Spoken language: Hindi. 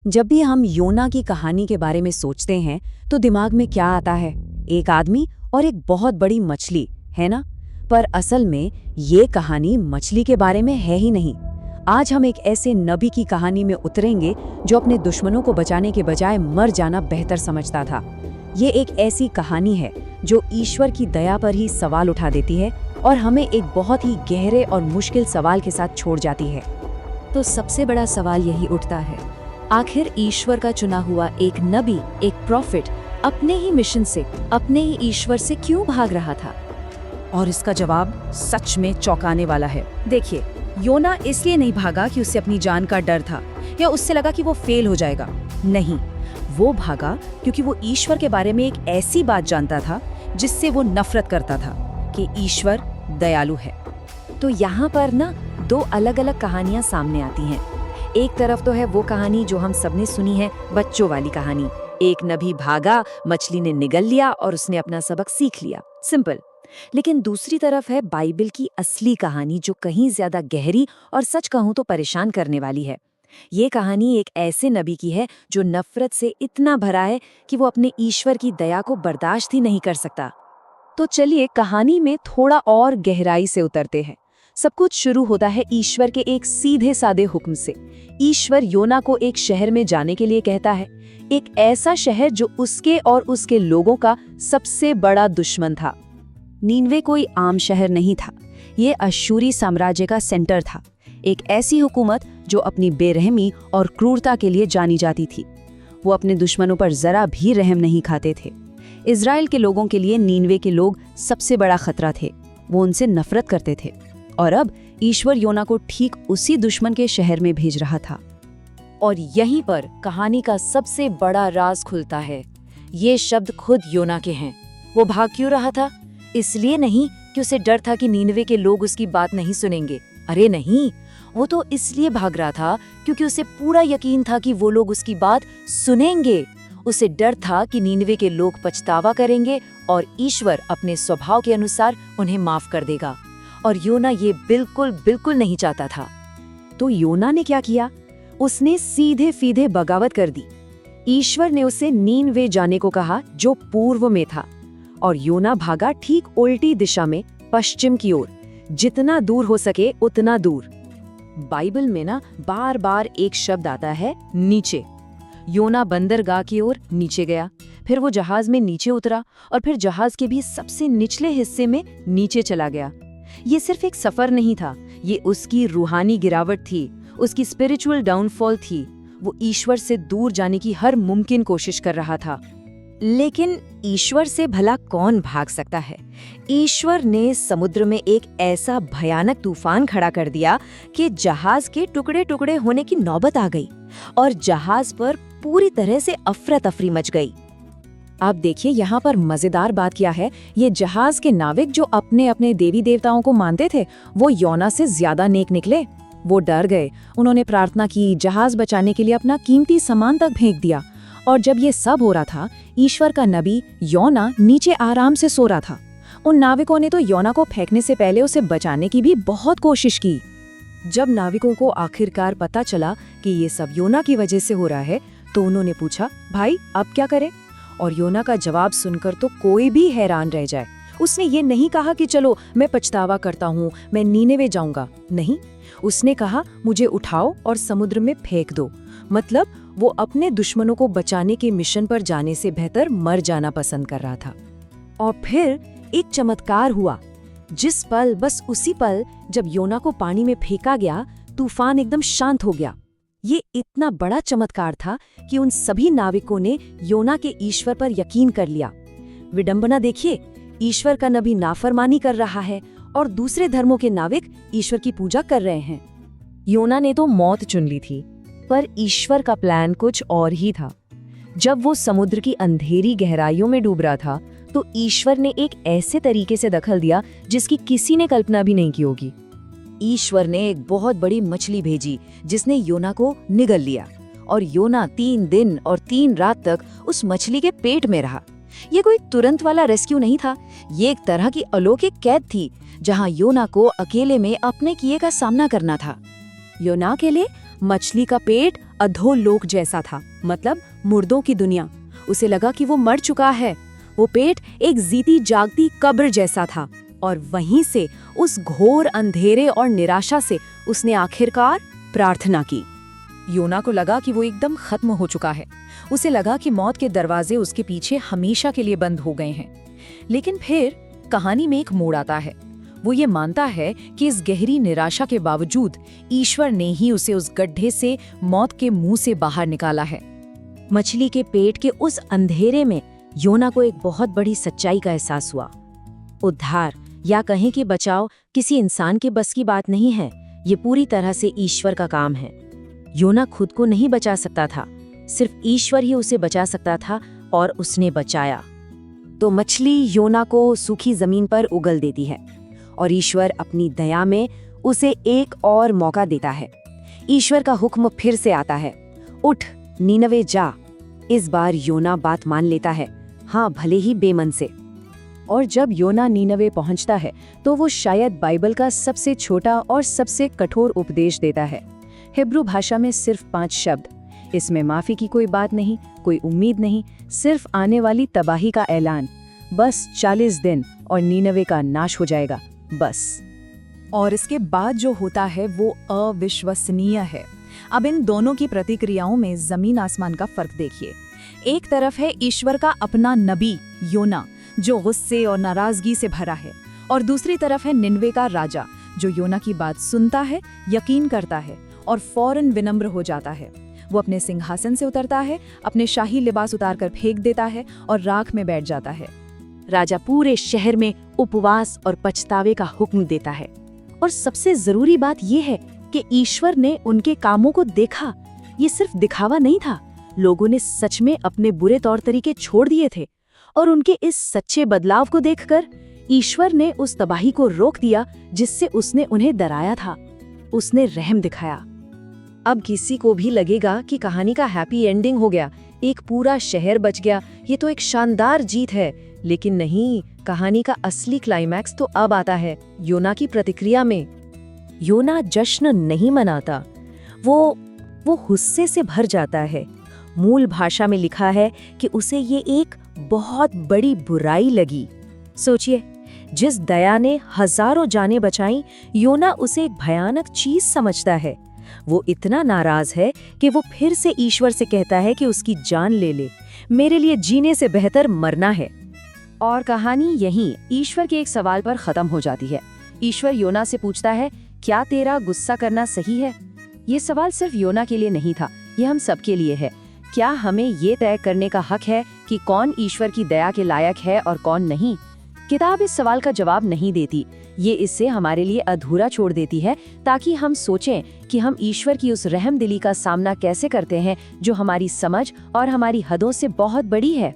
जब भी हम योना की कहानी के बारे में सोचते हैं तो दिमाग में क्या आता है? एक आदमी और एक बहुत बड़ी मछली, है ना? पर असल में ये कहानी मछली के बारे में है ही नहीं। आज हम एक ऐसे नबी की कहानी में उतरेंगे जो अपने दुश्मनों को बचाने के बजाय मर जाना बेहतर समझता था। ये एक ऐसी कहानी है जो ईश्वर की दया पर ही सवाल उठा देती है और हमें एक बहुत ही गहरे और मुश्किल सवाल के साथ छोड़ जाती है। तो सबसे बड़ा सवाल यही उठता है, आखिर ईश्वर का चुना हुआ एक नबी, एक प्रॉफिट अपने ही मिशन से, अपने ही ईश्वर से क्यों भाग रहा था? और इसका जवाब सच में चौंकाने वाला है। देखिए, योना इसलिए नहीं भागा कि उसे अपनी जान का डर था या उससे लगा कि वो फेल हो जाएगा। नहीं, वो भागा क्योंकि वो ईश्वर के बारे में एक ऐसी बात जानता था जिससे वो नफरत करता था, कि ईश्वर दयालु है। तो यहाँ पर ना दो अलग अलग कहानियाँ सामने आती हैं। एक तरफ तो है वो कहानी जो हम सबने सुनी है, बच्चों वाली कहानी, एक नबी भागा, मछली ने निगल लिया और उसने अपना सबक सीख लिया, सिंपल। लेकिन दूसरी तरफ है बाइबल की असली कहानी जो कहीं ज्यादा गहरी और सच कहूं तो परेशान करने वाली है। ये कहानी एक ऐसे नबी की है जो नफरत से इतना भरा है कि वो अपने ईश्वर की दया को बर्दाश्त ही नहीं कर सकता। तो चलिए कहानी में थोड़ा और गहराई से उतरते हैं। सब कुछ शुरू होता है ईश्वर के एक सीधे सादे हुक्म से। ईश्वर योना को एक शहर में जाने के लिए कहता है, एक ऐसा शहर जो उसके और उसके लोगों का सबसे बड़ा दुश्मन था। नीनवे कोई आम शहर नहीं था, ये अश्शूरी साम्राज्य का सेंटर था, एक ऐसी हुकूमत जो अपनी बेरहमी और क्रूरता के लिए जानी जाती थी। वो अपने दुश्मनों पर जरा भी रहम नहीं खाते थे। इजराइल के लोगों के लिए नीनवे के लोग सबसे बड़ा खतरा थे, वो उनसे नफरत करते थे। और अब ईश्वर योना को ठीक उसी दुश्मन के शहर में भेज रहा था। और यहीं पर कहानी का सबसे बड़ा राज खुलता है। ये शब्द खुद योना के हैं। वो भाग क्यों रहा था? इसलिए नहीं कि उसे डर था कि नीनवे के लोग उसकी बात नहीं सुनेंगे। अरे नहीं, वो तो इसलिए भाग रहा था क्योंकि उसे पूरा यकीन था कि वो लोग उसकी बात सुनेंगे। उसे डर था कि नीनवे के लोग पछतावा करेंगे और ईश्वर अपने स्वभाव के अनुसार उन्हें माफ कर देगा। और योना ये बिल्कुल नहीं चाहता था। तो योना ने क्या किया? उसने सीधे सीधे बगावत कर दी। ईश्वर ने उसे नीनवे जाने को कहा जो पूर्व में था, और योना भागा ठीक उल्टी दिशा में, पश्चिम की ओर, जितना दूर हो सके उतना दूर। बाइबल में ना बार बार एक शब्द आता है, नीचे। योना बंदरगाह की ओर नीचे गया, फिर वो जहाज में नीचे उतरा और फिर जहाज के भी सबसे निचले हिस्से में नीचे चला गया। ये सिर्फ एक सफर नहीं था, ये उसकी रूहानी गिरावट थी, उसकी स्पिरिचुअल डाउनफॉल थी। वो ईश्वर से दूर जाने की हर मुमकिन कोशिश कर रहा था। लेकिन ईश्वर से भला कौन भाग सकता है? ईश्वर ने समुद्र में एक ऐसा भयानक तूफान खड़ा कर दिया कि जहाज के टुकड़े टुकड़े होने की नौबत आ गई और जहाज पर पूरी तरह से अफरा तफरी मच गई। अब देखिए यहाँ पर मजेदार बात क्या है, ये जहाज के नाविक जो अपने अपने देवी देवताओं को मानते थे, वो योना से ज्यादा नेक निकले। वो डर गए, उन्होंने प्रार्थना की, जहाज बचाने के लिए अपना कीमती सामान तक फेंक दिया। और जब ये सब हो रहा था, ईश्वर का नबी योना नीचे आराम से सो रहा था। उन नाविकों ने तो योना को फेंकने से पहले उसे बचाने की भी बहुत कोशिश की। जब नाविकों को आखिरकार पता चला कि ये सब योना की वजह से हो रहा है, तो उन्होंने पूछा, भाई अब क्या करें? और योना का जवाब सुनकर तो कोई भी हैरान रह जाए। उसने ये नहीं कहा कि चलो मैं पछतावा करता हूँ, मैं नीनेवे जाऊंगा। नहीं, उसने कहा मुझे उठाओ और समुद्र में फेंक दो। मतलब वो अपने दुश्मनों को बचाने के मिशन पर जाने से बेहतर मर जाना पसंद कर रहा था। और फिर एक चमत्कार हुआ। जिस पल, बस उसी पल, जब योना को पानी में फेंका गया, तूफान एकदम शांत हो गया। ये इतना बड़ा चमत्कार था कि उन सभी नाविकों ने योना के ईश्वर पर यकीन कर लिया। विडंबना देखिए, ईश्वर का नबी नाफरमानी कर रहा है और दूसरे धर्मों के नाविक ईश्वर की पूजा कर रहे हैं। योना ने तो मौत चुन ली थी, पर ईश्वर का प्लान कुछ और ही था। जब वो समुद्र की अंधेरी गहराइयों में डूब रहा था, तो ईश्वर ने एक ऐसे तरीके से दखल दिया जिसकी किसी ने कल्पना भी नहीं की होगी। ईश्वर ने एक बहुत बड़ी मछली भेजी जिसने योना को निगल लिया, और योना 3 दिन और 3 रात तक उस मछली के पेट में रहा। ये कोई तुरंत वाला रेस्क्यू नहीं था, ये एक तरह की अलौकिक कैद थी जहां योना को अकेले में अपने किए का सामना करना था। योना के लिए मछली का पेट अधोलोक जैसा था, मतलब मुर्दों की दुनिया। उसे लगा कि वो मर चुका है। वो पेट एक जीती जागती कब्र जैसा था, और वहीं से, उस घोर अंधेरे और निराशा से, उसने आखिरकार प्रार्थना की। योना को लगा कि वो एकदम खत्म हो चुका है। उसे लगा कि मौत के दरवाजे उसके पीछे हमेशा के लिए बंद हो गए हैं। लेकिन फिर कहानी में एक मोड़ आता है। वो ये मानता है कि इस गहरी निराशा के बावजूद ईश्वर ने ही उसे उस गड्ढे से, मौत के मुंह से बाहर निकाला है। मछली के पेट के उस अंधेरे में योना को एक बहुत बड़ी सच्चाई का एहसास हुआ। उद्धार या कहें कि बचाव किसी इंसान के बस की बात नहीं है, ये पूरी तरह से ईश्वर का काम है। योना खुद को नहीं बचा सकता था, सिर्फ ईश्वर ही उसे बचा सकता था, और उसने बचाया। तो मछली योना को सूखी जमीन पर उगल देती है, और ईश्वर अपनी दया में उसे एक और मौका देता है। ईश्वर का हुक्म फिर से आता है, उठ नीनवे जा। इस बार योना बात मान लेता है, हाँ भले ही बेमन से। और जब योना नीनवे पहुंचता है तो वो शायद बाइबल का सबसे छोटा और सबसे कठोर उपदेश देता है। हिब्रू भाषा में सिर्फ 5 शब्द। इसमें माफी की कोई बात नहीं, कोई उम्मीद नहीं, सिर्फ आने वाली तबाही का ऐलान। बस 40 दिन और नीनवे का नाश हो जाएगा, बस। और इसके बाद जो होता है वो अविश्वसनीय है। अब इन दोनों की प्रतिक्रियाओं में जमीन आसमान का फर्क देखिए। एक तरफ है ईश्वर का अपना नबी योना, जो गुस्से और नाराजगी से भरा है, और दूसरी तरफ है निनवे का राजा, जो योना की बात सुनता है, यकीन करता है और फौरन विनम्र हो जाता है। वो अपने सिंहासन से उतरता है, अपने शाही लिबास उतारकर फेंक देता है और राख में बैठ जाता है। राजा पूरे शहर में उपवास और पछतावे का हुक्म देता है। और सबसे जरूरी बात यह है कि ईश्वर ने उनके कामों को देखा। ये सिर्फ दिखावा नहीं था, लोगों ने सच में अपने बुरे तौर तरीके छोड़ दिए थे, और उनके इस सच्चे बदलाव को देखकर ईश्वर ने उस तबाही को रोक दिया जिससे उसने उन्हें डराया था। उसने रहम दिखाया। अब किसी को भी लगेगा कि कहानी का हैप्पी एंडिंग हो गया, एक पूरा शहर बच गया, ये तो एक शानदार जीत है। लेकिन नहीं, कहानी का असली क्लाइमैक्स तो अब आता है योना की प्रतिक्रिया में। योना जश्न नहीं मनाता, वो गुस्से से भर जाता है। मूल भाषा में लिखा है कि उसे ये एक बहुत बड़ी बुराई लगी। सोचिए, जिस दया ने हजारों जानें बचाई, योना उसे एक भयानक चीज समझता है। वो इतना नाराज है कि वो फिर से ईश्वर से कहता है कि उसकी जान ले ले, मेरे लिए जीने से बेहतर मरना है। और कहानी यहीं ईश्वर के एक सवाल पर खत्म हो जाती है। ईश्वर योना से पूछता है, क्या तेरा गुस्सा करना सही है? ये सवाल सिर्फ योना के लिए नहीं था, ये हम सब के लिए है। क्या हमें ये तय करने का हक है कि कौन ईश्वर की दया के लायक है और कौन नहीं? किताब इस सवाल का जवाब नहीं देती, ये इसे हमारे लिए अधूरा छोड़ देती है, ताकि हम सोचें कि हम ईश्वर की उस रहमदिली का सामना कैसे करते हैं जो हमारी समझ और हमारी हदों से बहुत बड़ी है।